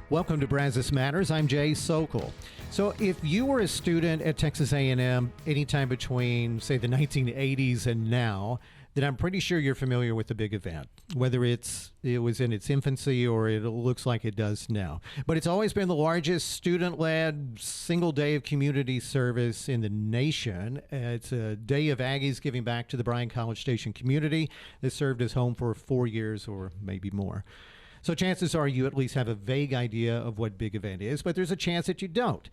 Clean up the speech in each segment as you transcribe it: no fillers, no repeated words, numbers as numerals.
Welcome to Brazos Matters. I'm Jay Sokol. So if you were a student at Texas A&M anytime between, say, the 1980s and now, then I'm pretty sure you're familiar with the big event, whether it was in its infancy or it looks like it does now. But it's always been the largest student-led single day of community service in the nation. It's a day of Aggies giving back to the Bryan College Station community that served as home for 4 years or maybe more. So chances are you at least have a vague idea of what big event is, but there's a chance that you don't.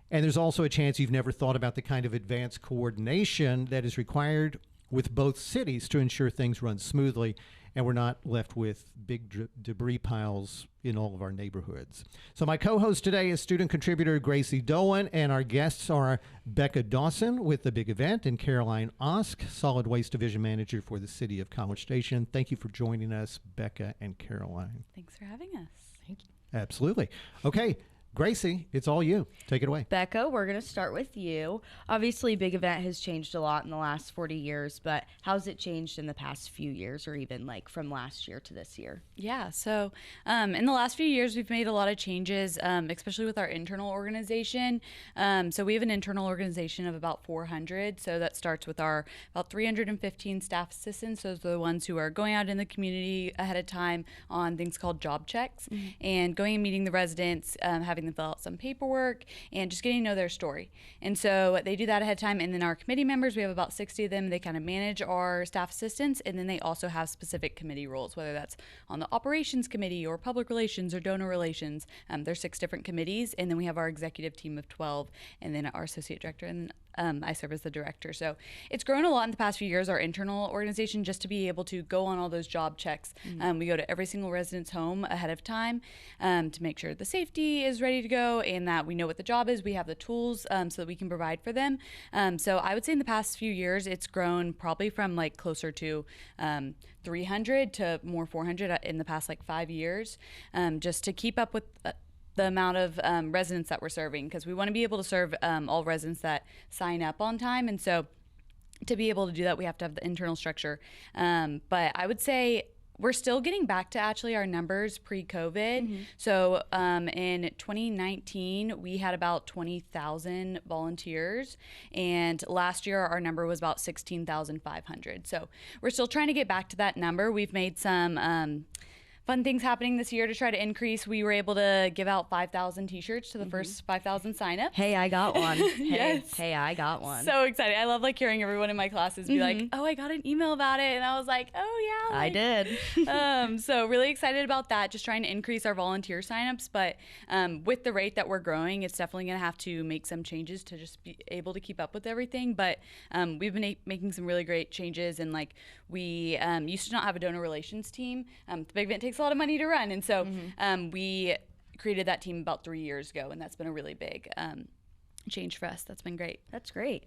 And there's also a chance you've never thought about the kind of advanced coordination that is required with both cities to ensure things run smoothly and we're not left with big debris piles in all of our neighborhoods. So my co-host today is student contributor Becca Dawson, and our guests are Becca Dawson with the big event and Caroline Osk, Solid Waste Division Manager for the City of College Station. Thank you for joining us, Becca and Caroline. Thanks for having us. Thank you. Absolutely. Okay, Gracie, it's all you. Take it away. Becca, we're going to start with you. Obviously, Big Event has changed a lot in the last 40 years, but how's it changed in the past few years or even like from last year to this year? Yeah, so in the last few years, we've made a lot of changes, especially with our internal organization. So we have an internal organization of about 400. So that starts with our about 315 staff assistants. Those are the ones who are going out in the community ahead of time on things called job checks and going and meeting the residents, having them fill out some paperwork and just getting to know their story. And so they do that ahead of time. And then our committee members, we have about 60 of them. They kind of manage our staff assistants. And then they also have specific committee roles, whether that's on the operations committee or public relations or donor relations. There's 6 different committees. And then we have our executive team of 12 and then our associate director. And I serve as the director. So it's grown a lot in the past few years, our internal organization, just to be able to go on all those job checks. We go to every single resident's home ahead of time to make sure the safety is ready to go and that we know what the job is. We have the tools so that we can provide for them. So I would say in the past few years, it's grown probably from like closer to 300 to more 400 in the past like 5 years, just to keep up with the amount of residents that we're serving, because we want to be able to serve all residents that sign up on time. And so to be able to do that, we have to have the internal structure. But I would say we're still getting back to actually our numbers pre-COVID. So in 2019, we had about 20,000 volunteers. And last year, our number was about 16,500. So we're still trying to get back to that number. We've made some fun things happening this year to try to increase. We were able to give out 5,000 t-shirts to the first 5,000 signups. Hey, I got one. Yes. Hey, I got one. So excited. I love like hearing everyone in my classes be like, oh, I got an email about it. And I was like, oh yeah. I did. So really excited about that. Just trying to increase our volunteer signups. But with the rate that we're growing, it's definitely going to have to make some changes to just be able to keep up with everything. But we've been making some really great changes. And like we used to not have a donor relations team. The big event takes a lot of money to run. And so we created that team about 3 years ago. And that's been a really big change for us. That's been great. That's great.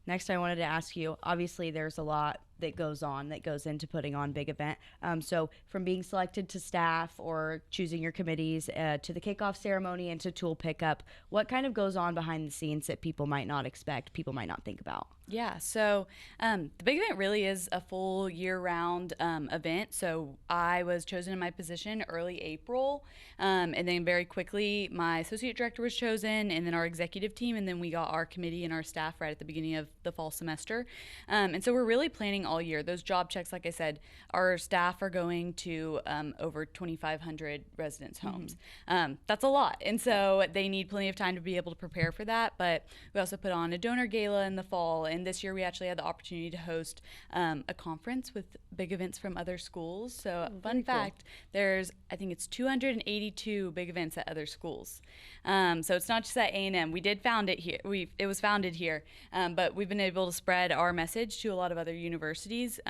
Next, I wanted to ask you, obviously there's a lot that goes into putting on big event. So from being selected to staff or choosing your committees to the kickoff ceremony and to tool pickup, what kind of goes on behind the scenes that people might not expect, people might not think about? Yeah, so the big event really is a full year-round event. So I was chosen in my position early April, and then very quickly my associate director was chosen, and then our executive team, and then we got our committee and our staff right at the beginning of the fall semester. And so we're really planning all year. Those job checks, like I said, our staff are going to over 2,500 residents' homes. That's a lot, and so they need plenty of time to be able to prepare for that. But we also put on a donor gala in the fall. And this year we actually had the opportunity to host a conference with big events from other schools. So fun fact, there's, I think it's 282 big events at other schools. So it's not just at A&M. We did found it here. It was founded here, but we've been able to spread our message to a lot of other universities.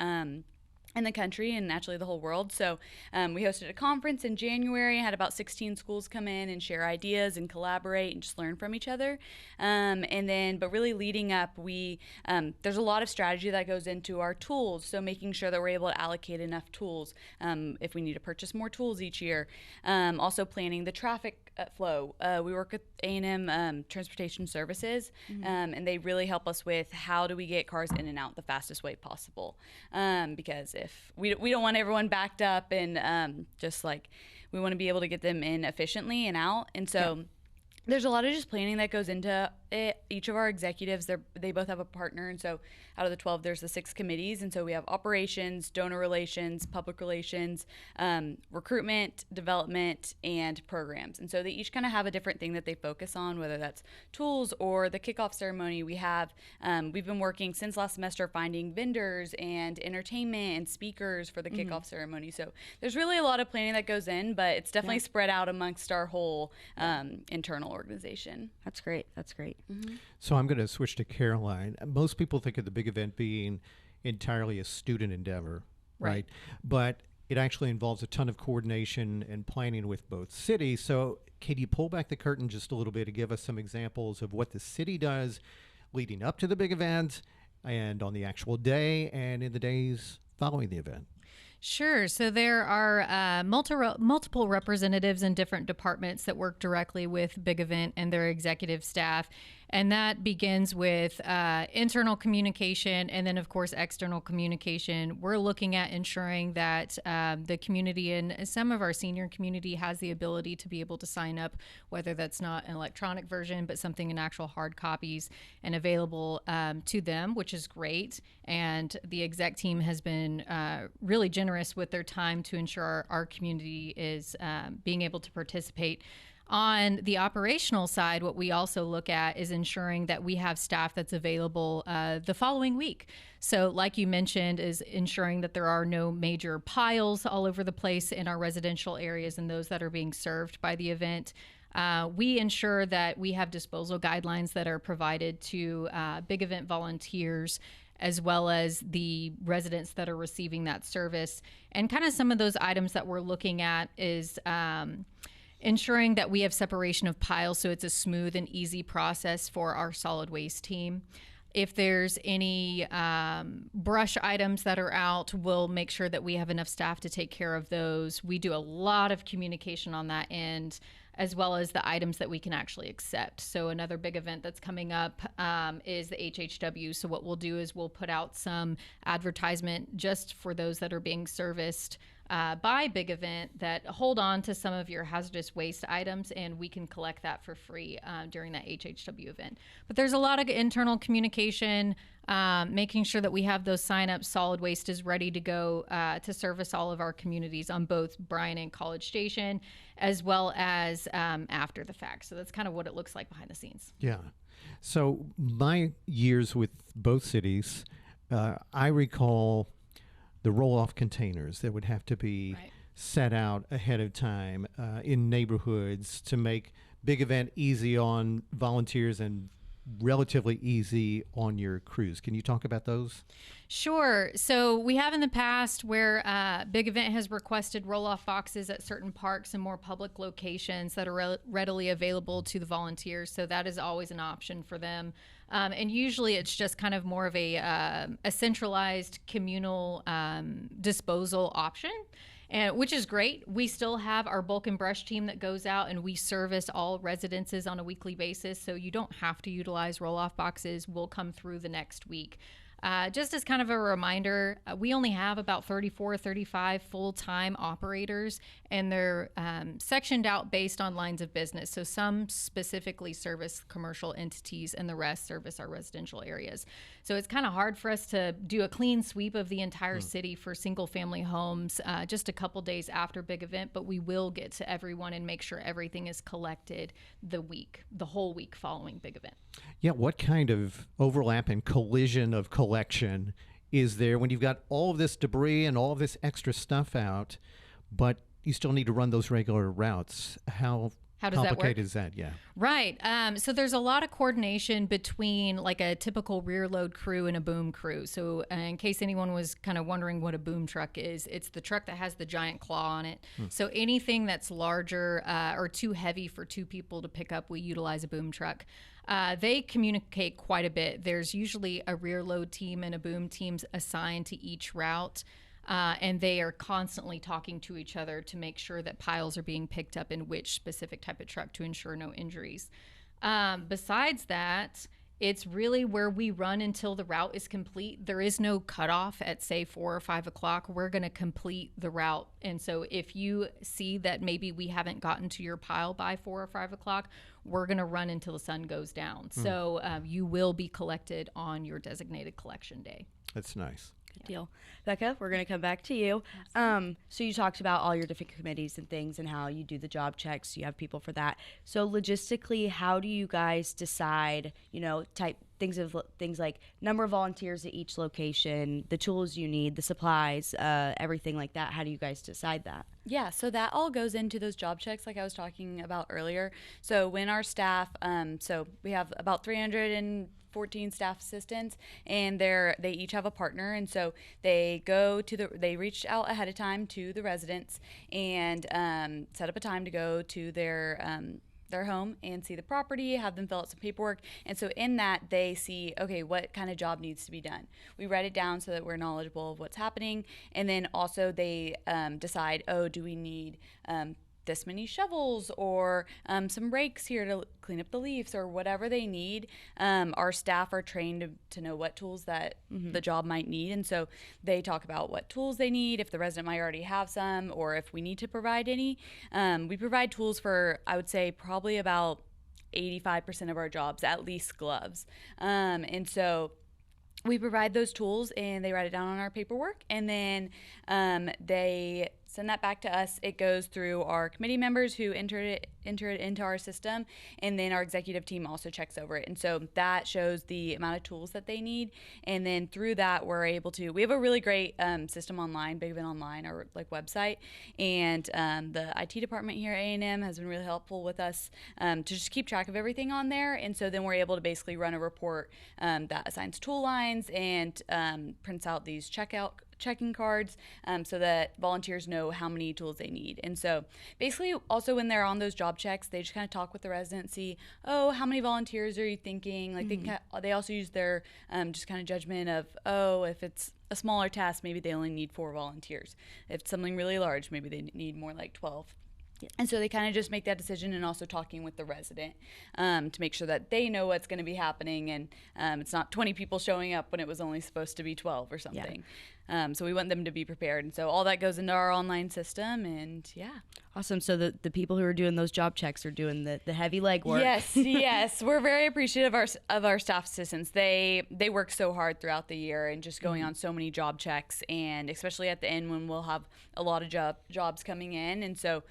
In the country and actually the whole world. So we hosted a conference in January, had about 16 schools come in and share ideas and collaborate and just learn from each other. But really leading up, there's a lot of strategy that goes into our tools. So making sure that we're able to allocate enough tools if we need to purchase more tools each year. Also planning the traffic flow. We work with A&M Transportation Services, and they really help us with how do we get cars in and out the fastest way possible. Because if we don't want everyone backed up and just like we want to be able to get them in efficiently and out. And so there's a lot of just planning that goes into it. Each of our executives, they both have a partner. And so out of the 12, there's the 6 committees. And so we have operations, donor relations, public relations, recruitment, development, and programs. And so they each kind of have a different thing that they focus on, whether that's tools or the kickoff ceremony. We've been working since last semester finding vendors and entertainment and speakers for the kickoff ceremony. So there's really a lot of planning that goes in, but it's definitely spread out amongst our whole internal organization. That's great. That's great. So I'm going to switch to Caroline. Most people think of the big event being entirely a student endeavor, right? But it actually involves a ton of coordination and planning with both cities. So can you pull back the curtain just a little bit to give us some examples of what the city does leading up to the big event and on the actual day and in the days following the event? Sure. So there are multiple representatives in different departments that work directly with Big Event and their executive staff. And that begins with internal communication and then, of course, external communication. We're looking at ensuring that the community and some of our senior community has the ability to be able to sign up, whether that's not an electronic version, but something in actual hard copies and available to them, which is great. And the exec team has been really generous with their time to ensure our community is being able to participate. On the operational side, what we also look at is ensuring that we have staff that's available the following week. So like you mentioned, is ensuring that there are no major piles all over the place in our residential areas and those that are being served by the event. We ensure that we have disposal guidelines that are provided to big event volunteers as well as the residents that are receiving that service. And kind of some of those items that we're looking at is ensuring that we have separation of piles so it's a smooth and easy process for our solid waste team. If there's any brush items that are out, we'll make sure that we have enough staff to take care of those. We do a lot of communication on that end, as well as the items that we can actually accept. So another big event that's coming up is the HHW. So what we'll do is we'll put out some advertisement just for those that are being serviced by Big Event that hold on to some of your hazardous waste items, and we can collect that for free during that HHW event. But there's a lot of internal communication, making sure that we have those signups. Solid waste is ready to go to service all of our communities on both Bryan and College Station, as well as after the fact. So that's kind of what it looks like behind the scenes. Yeah. So my years with both cities, I recall the roll-off containers that would have to be set out ahead of time in neighborhoods to make Big Event easy on volunteers and relatively easy on your crews. Can you talk about those? Sure. So we have in the past where Big Event has requested roll-off boxes at certain parks and more public locations that are readily available to the volunteers. So that is always an option for them. And usually it's just kind of more of a centralized communal disposal option. Which is great. We still have our bulk and brush team that goes out and we service all residences on a weekly basis. So you don't have to utilize roll-off boxes. We'll come through the next week. Just as kind of a reminder, we only have about 34, 35 full-time operators, and they're sectioned out based on lines of business. So some specifically service commercial entities and the rest service our residential areas. So it's kind of hard for us to do a clean sweep of the entire city for single-family homes just a couple days after Big Event, but we will get to everyone and make sure everything is collected the whole week following Big Event. Yeah, what kind of overlap and collision of collection is there when you've got all of this debris and all of this extra stuff out, but you still need to run those regular routes? How does that work? complicated is that? Yeah. Right. So there's a lot of coordination between like a typical rear load crew and a boom crew. So in case anyone was kind of wondering what a boom truck is, it's the truck that has the giant claw on it. So anything that's larger or too heavy for two people to pick up, we utilize a boom truck. They communicate quite a bit. There's usually a rear load team and a boom team assigned to each route. And they are constantly talking to each other to make sure that piles are being picked up in which specific type of truck to ensure no injuries. Besides that, It's really where we run until the route is complete. There is no cutoff at, say, 4 or 5 o'clock. We're going to complete the route. And so if you see that maybe we haven't gotten to your pile by 4 or 5 o'clock, we're going to run until the sun goes down. So you will be collected on your designated collection day. That's nice. Good deal. Becca, we're going to come back to you. So you talked about all your different committees and things and how you do the job checks. You have people for that. So logistically, how do you guys decide, type things like number of volunteers at each location, the tools you need, the supplies, everything like that? How do you guys decide that? Yeah, so that all goes into those job checks like I was talking about earlier. So when our staff, so we have about 314 staff assistants, and they each have a partner, and so they reach out ahead of time to the residents and set up a time to go to their home and see the property, have them fill out some paperwork. And so in that, they see, okay, what kind of job needs to be done. We write it down so that we're knowledgeable of what's happening. And then also they decide, do we need this many shovels or some rakes here to clean up the leaves or whatever they need. Our staff are trained to know what tools that the job might need. And so they talk about what tools they need, if the resident might already have some, or if we need to provide any. We provide tools for, I would say, probably about 85% of our jobs, at least gloves. And so we provide those tools and they write it down on our paperwork, and then they send that back to us. It goes through our committee members who enter it into our system, and then our executive team also checks over it. And so that shows the amount of tools that they need, and then through that we have a really great system online, Big Event Online, our website, and the IT department here at A&M has been really helpful with us to just keep track of everything on there. And so then we're able to basically run a report that assigns tool lines and prints out these checking cards so that volunteers know how many tools they need. And so basically also when they're on those job checks, they just kind of talk with the resident, see, how many volunteers are you thinking? They also use their just kind of judgment of, if it's a smaller task, maybe they only need 4 volunteers. If it's something really large, maybe they need more like 12. Yeah. And so they kind of just make that decision, and also talking with the resident to make sure that they know what's going to be happening, and it's not 20 people showing up when it was only supposed to be 12 or something. Yeah. So we want them to be prepared. And so all that goes into our online system, and yeah. Awesome. So the people who are doing those job checks are doing the heavy legwork. Yes. We're very appreciative of our staff assistants. They work so hard throughout the year and just going on so many job checks, and especially at the end when we'll have a lot of jobs coming in. And so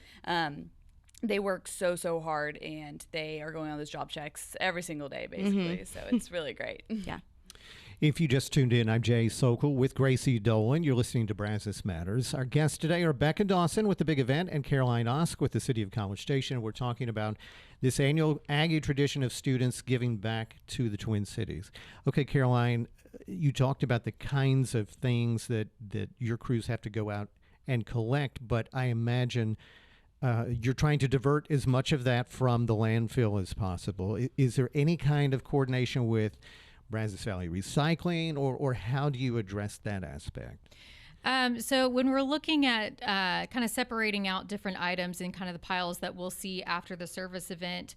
they work so hard, and they are going on those job checks every single day, basically. So it's really great. Yeah. If you just tuned in, I'm Jay Sokol with Gracie Dolan. You're listening to Brazos Matters. Our guests today are Becca Dawson with the Big Event and Caroline Osk with the City of College Station. We're talking about this annual Aggie tradition of students giving back to the Twin Cities. Okay, Caroline, you talked about the kinds of things that your crews have to go out and collect, but I imagine you're trying to divert as much of that from the landfill as possible. Is there any kind of coordination with Brazos Valley Recycling, or how do you address that aspect? So when we're looking at kind of separating out different items in kind of the piles that we'll see after the service event,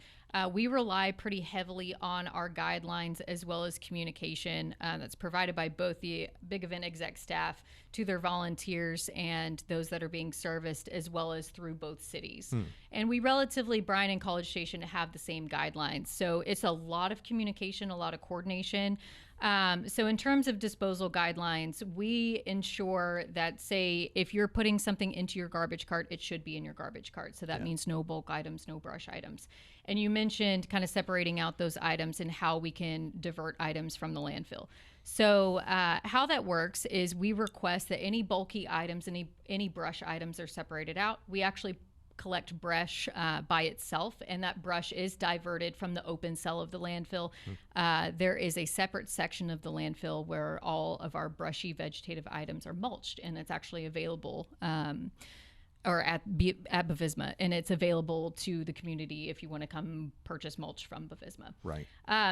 we rely pretty heavily on our guidelines as well as communication that's provided by both the Big Event exec staff to their volunteers and those that are being serviced, as well as through both cities. And we Bryan and College Station have the same guidelines. So it's a lot of communication, a lot of coordination. So in terms of disposal guidelines, we ensure that, say, if you're putting something into your garbage cart, it should be in your garbage cart. So that means no bulk items, no brush items. And you mentioned kind of separating out those items and how we can divert items from the landfill. So how that works is we request that any bulky items, any brush items are separated out. We actually collect brush by itself, and that brush is diverted from the open cell of the landfill. There is a separate section of the landfill where all of our brushy vegetative items are mulched, and it's actually available at Bavizma, and it's available to the community if you want to come purchase mulch from Bavizma. Right.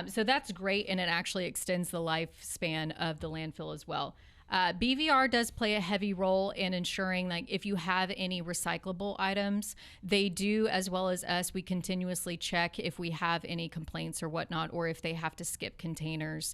So that's great, and it actually extends the lifespan of the landfill as well. BVR does play a heavy role in ensuring, like, if you have any recyclable items, they do, as well as us, we continuously check if we have any complaints or whatnot, or if they have to skip containers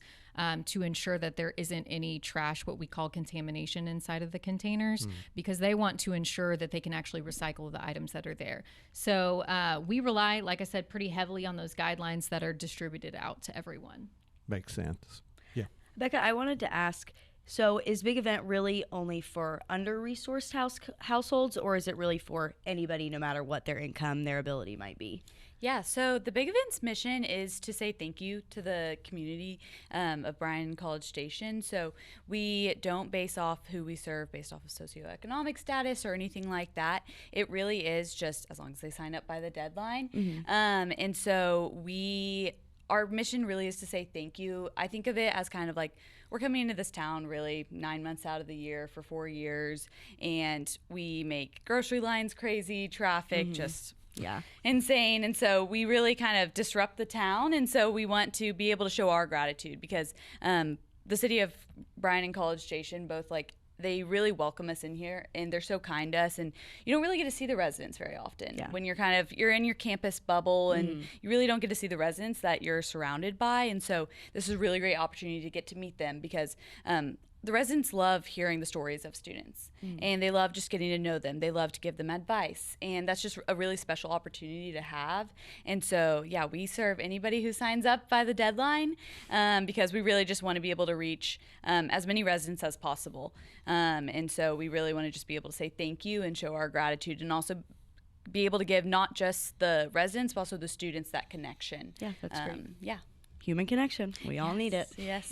to ensure that there isn't any trash, what we call contamination inside of the containers, because they want to ensure that they can actually recycle the items that are there. So we rely, like I said, pretty heavily on those guidelines that are distributed out to everyone. Makes sense. Yeah. Becca, I wanted to ask, so is Big Event really only for under-resourced households, or is it really for anybody, no matter what their income, their ability might be? Yeah, so the Big Event's mission is to say thank you to the community of Bryan and College Station. So we don't base off who we serve based off of socioeconomic status or anything like that. It really is just as long as they sign up by the deadline. And so our mission really is to say thank you. I think of it as kind of like we're coming into this town really 9 months out of the year for 4 years, and we make grocery lines crazy, traffic just insane. And so we really kind of disrupt the town. And so we want to be able to show our gratitude because the city of Bryan and College Station, both like they really welcome us in here and they're so kind to us, and you don't really get to see the residents very often when you're in your campus bubble and you really don't get to see the residents that you're surrounded by. And so this is a really great opportunity to get to meet them because the residents love hearing the stories of students and they love just getting to know them. They love to give them advice, and that's just a really special opportunity to have. And so, yeah, we serve anybody who signs up by the deadline because we really just want to be able to reach as many residents as possible. And so we really want to just be able to say thank you and show our gratitude, and also be able to give not just the residents, but also the students that connection. Yeah, that's great. Yeah. Human connection. We all need it. Yes.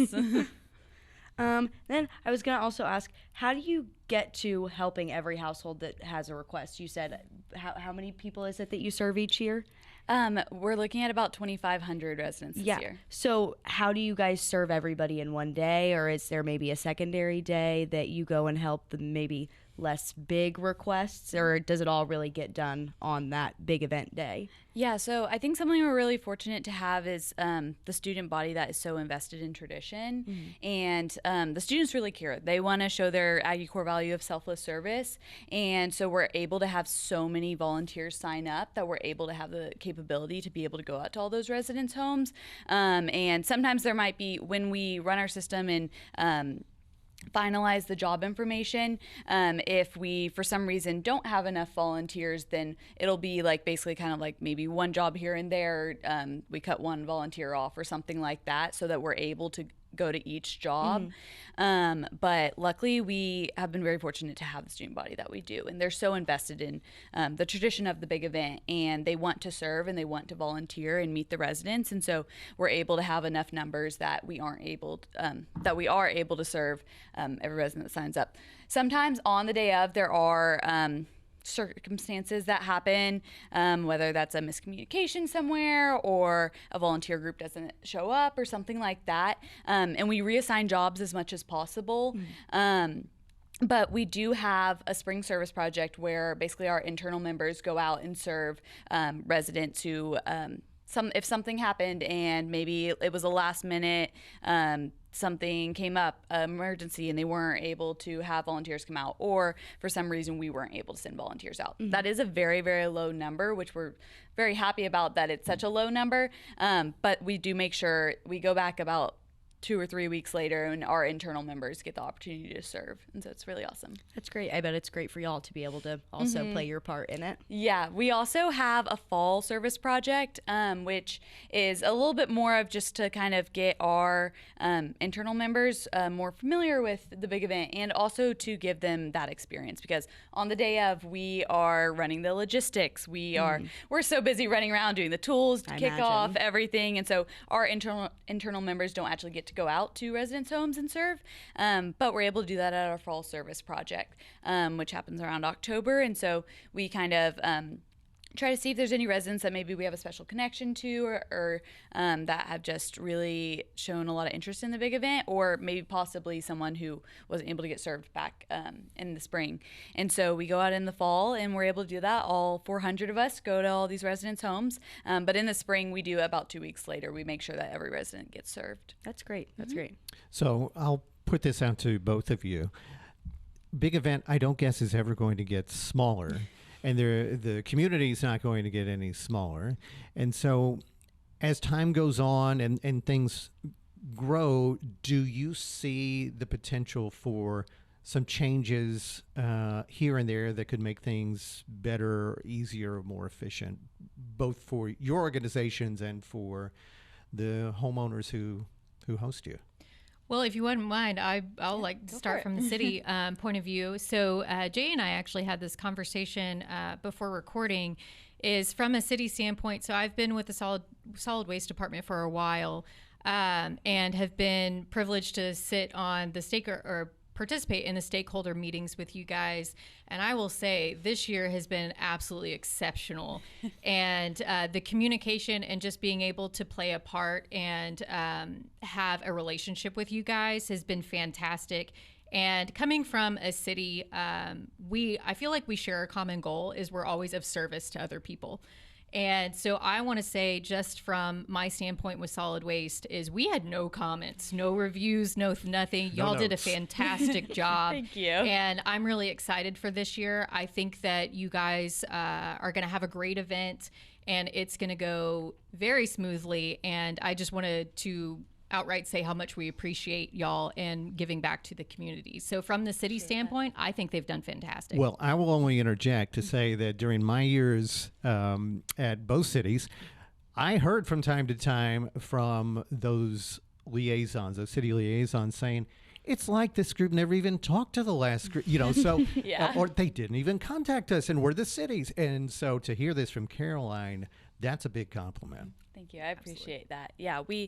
Then I was going to also ask, how do you get to helping every household that has a request? You said, how many people is it that you serve each year? We're looking at about 2,500 residents this year. So how do you guys serve everybody in one day, or is there maybe a secondary day that you go and help the maybe less big requests, or does it all really get done on that big event day? Yeah, so I think something we're really fortunate to have is the student body that is so invested in tradition, and the students really care. They want to show their Aggie core value of selfless service, and so we're able to have so many volunteers sign up that we're able to have the capability to be able to go out to all those residents' homes. And sometimes there might be, when we run our system and finalize the job information, if we for some reason don't have enough volunteers, then it'll be like basically kind of like maybe one job here and there, we cut one volunteer off or something like that so that we're able to go to each job. But luckily we have been very fortunate to have the student body that we do, and they're so invested in the tradition of the big event, and they want to serve and they want to volunteer and meet the residents. And so we're able to have enough numbers that we are able to serve every resident that signs up. Sometimes on the day of there are circumstances that happen, whether that's a miscommunication somewhere or a volunteer group doesn't show up or something like that, and we reassign jobs as much as possible. But we do have a spring service project where basically our internal members go out and serve residents who if something happened and maybe it was a last minute something came up, emergency, and they weren't able to have volunteers come out, or for some reason we weren't able to send volunteers out. That is a very, very low number, which we're very happy about that it's such a low number. But we do make sure we go back about 2 or 3 weeks later and our internal members get the opportunity to serve. And so it's really awesome. That's great. I bet it's great for y'all to be able to also play your part in it. Yeah, we also have a fall service project, which is a little bit more of just to kind of get our internal members more familiar with the big event, and also to give them that experience, because on the day of we are running the logistics. We're so busy running around doing the tools to kick off everything. And so our internal members don't actually get to go out to residents' homes and serve, but we're able to do that at our fall service project, which happens around October. And so we kind of try to see if there's any residents that maybe we have a special connection to, or that have just really shown a lot of interest in the big event, or maybe possibly someone who wasn't able to get served back in the spring. And so we go out in the fall and we're able to do that. All 400 of us go to all these residents' homes, but in the spring we do about 2 weeks later. We make sure that every resident gets served. That's great. That's great. So I'll put this out to both of you. Big event, I don't guess, is ever going to get smaller, and the community is not going to get any smaller. And so as time goes on and things grow, do you see the potential for some changes here and there that could make things better, easier, more efficient, both for your organizations and for the homeowners who host you? Well, if you wouldn't mind, I'll like to start from the city point of view. So Jay and I actually had this conversation before recording. Is from a city standpoint. So I've been with the solid waste department for a while, and have been privileged to sit on the or participate in the stakeholder meetings with you guys. And I will say this year has been absolutely exceptional. And the communication and just being able to play a part and have a relationship with you guys has been fantastic. And coming from a city, I feel like we share a common goal is we're always of service to other people. And so I want to say, just from my standpoint with solid waste, is we had no comments, no reviews, nothing. Y'all did a fantastic job. Thank you. And I'm really excited for this year. I think that you guys are going to have a great event, and it's going to go very smoothly. And I just wanted to outright say how much we appreciate y'all and giving back to the community. So from the city standpoint, I think they've done fantastic. Well, I will only interject to say that during my years at both cities, I heard from time to time from those liaisons, those city liaisons, saying, it's like this group never even talked to the last group, so, or they didn't even contact us, and we're the cities. And so to hear this from Caroline, that's a big compliment. Thank you. I appreciate that. Yeah, we're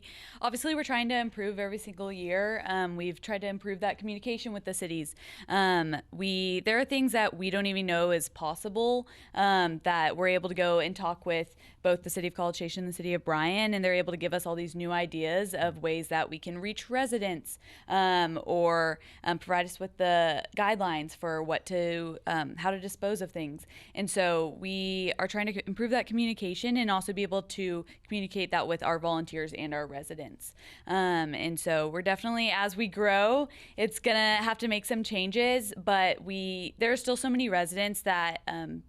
trying to improve every single year. We've tried to improve that communication with the cities. There are things that we don't even know is possible, that we're able to go and talk with both the city of College Station and the city of Bryan, and they're able to give us all these new ideas of ways that we can reach residents, or provide us with the guidelines for how to dispose of things. And so we are trying to improve that communication and also be able to communicate that with our volunteers and our residents. And so we're definitely, as we grow, it's gonna have to make some changes, but there are still so many residents that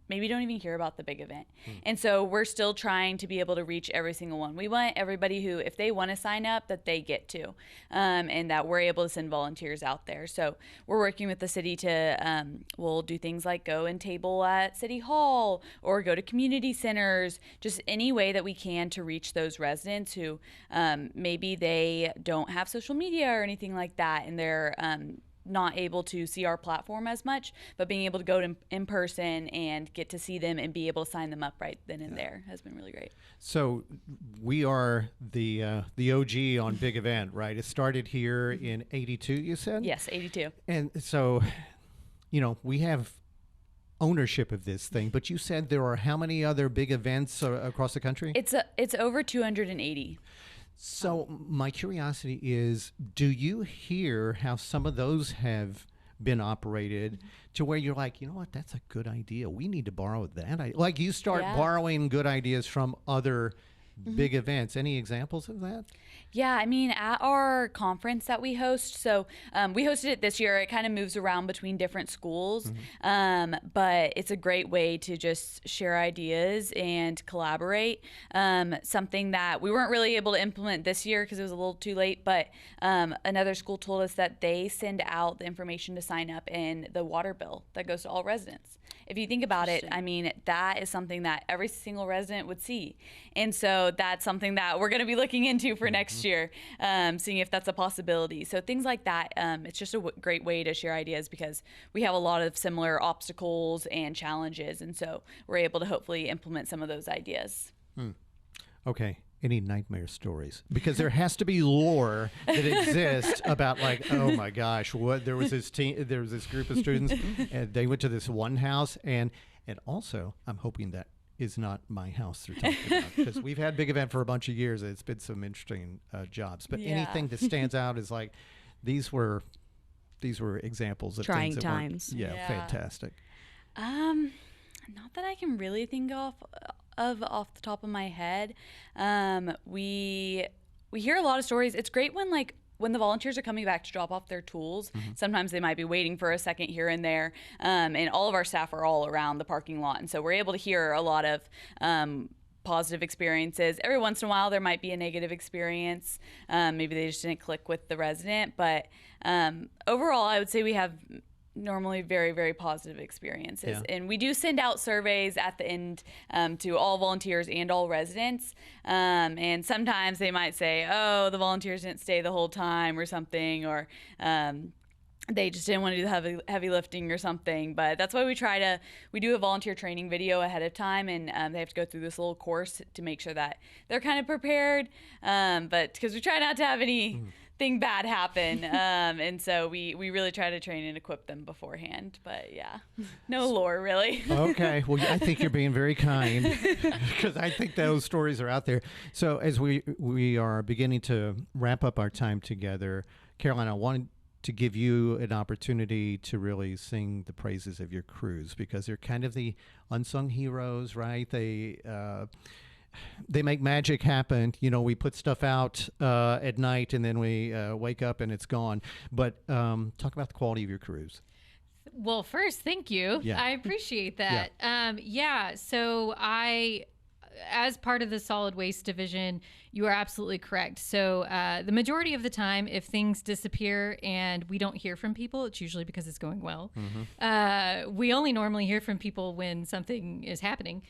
maybe don't even hear about the big event. And so we're still trying to be able to reach every single one. We want everybody who, if they want to sign up, that they get to, and that we're able to send volunteers out there. So we're working with the city to, we'll do things like go and table at City Hall or go to community centers, just any way that we can to reach those residents who maybe they don't have social media or anything like that, and they're not able to see our platform as much, but being able to go to in person and get to see them and be able to sign them up right then and there has been really great. So we are the OG on Big Event, right? It started here in 82, you said? Yes, 82. And so, we have ownership of this thing, but you said there are how many other big events across the country? It's over 280. So my curiosity is, do you hear how some of those have been operated to where you're like, you know what, that's a good idea. We need to borrow that. Like you start borrowing good ideas from other big events. Any examples of that? Yeah, I mean, at our conference that we host, so we hosted it this year. It kind of moves around between different schools, but it's a great way to just share ideas and collaborate. Something that we weren't really able to implement this year because it was a little too late, but another school told us that they send out the information to sign up in the water bill that goes to all residents. If you think about it, I mean, that is something that every single resident would see. And so that's something that we're going to be looking into for next year, seeing if that's a possibility. So things like that, it's just a great way to share ideas because we have a lot of similar obstacles and challenges. And so we're able to hopefully implement some of those ideas. Okay. Any nightmare stories? Because there has to be lore that exists about like, oh my gosh, there was this group of students and they went to this one house and also I'm hoping that is not my house they're talking about because we've had Big Event for a bunch of years and it's been some interesting jobs. But anything that stands out is like these were examples of trying things that times. Fantastic. Not that I can really think off the top of my head. We hear a lot of stories. It's great when when the volunteers are coming back to drop off their tools, sometimes they might be waiting for a second here and there. And all of our staff are all around the parking lot. And so we're able to hear a lot of positive experiences. Every once in a while, there might be a negative experience. Maybe they just didn't click with the resident. But overall, I would say we have normally very, very positive experiences. Yeah. And we do send out surveys at the end to all volunteers and all residents. And sometimes they might say, oh, the volunteers didn't stay the whole time or something, or they just didn't want to do the heavy lifting or something. But that's why we do a volunteer training video ahead of time, and they have to go through this little course to make sure that they're kind of prepared. But because we try not to have anything bad happen. And so we really try to train and equip them beforehand. But yeah, no lore really. Okay. Well, I think you're being very kind, because I think those stories are out there. So as we are beginning to wrap up our time together, Caroline, I wanted to give you an opportunity to really sing the praises of your crews, because they're kind of the unsung heroes, right? They make magic happen. You know, we put stuff out at night, and then we wake up and it's gone. But talk about the quality of your crews. Well, first, thank you. Yeah. I appreciate that. So as part of the solid waste division, you are absolutely correct. So the majority of the time, if things disappear and we don't hear from people, it's usually because it's going well. We only normally hear from people when something is happening.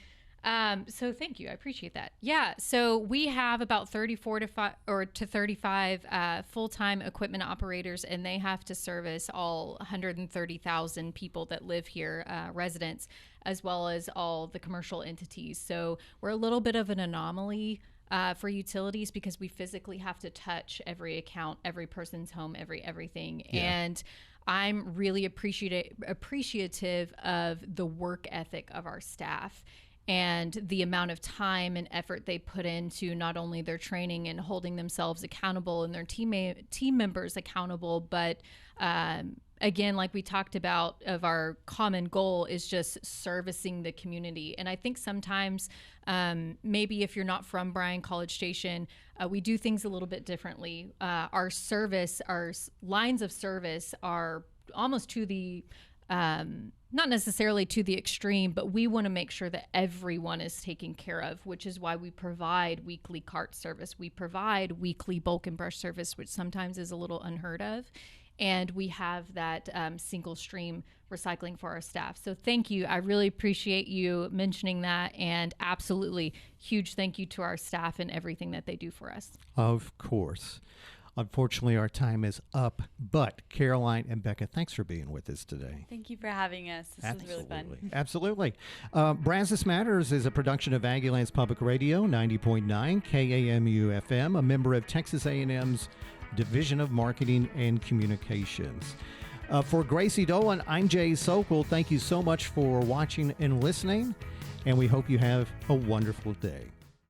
So thank you. I appreciate that. Yeah. So we have about 34 to 35 full-time equipment operators, and they have to service all 130,000 people that live here, residents, as well as all the commercial entities. So we're a little bit of an anomaly for utilities, because we physically have to touch every account, every person's home, everything. Yeah. And I'm really appreciative of the work ethic of our staff and the amount of time and effort they put into not only their training and holding themselves accountable and their team members accountable, but again, like we talked about, of our common goal is just servicing the community. And I think sometimes maybe if you're not from Bryan College Station, we do things a little bit differently. Our lines of service are almost to the not necessarily to the extreme, but we want to make sure that everyone is taken care of, which is why we provide weekly cart service. We provide weekly bulk and brush service, which sometimes is a little unheard of. And we have that single stream recycling for our staff. So thank you. I really appreciate you mentioning that. And absolutely huge thank you to our staff and everything that they do for us. Of course. Unfortunately, our time is up. But Caroline and Becca, thanks for being with us today. Thank you for having us. This was really fun. Absolutely. Brazos Matters is a production of Aggieland's Public Radio, 90.9 KAMU FM, a member of Texas A&M's Division of Marketing and Communications. For Gracie Dolan, I'm Jay Sokol. Thank you so much for watching and listening, and we hope you have a wonderful day.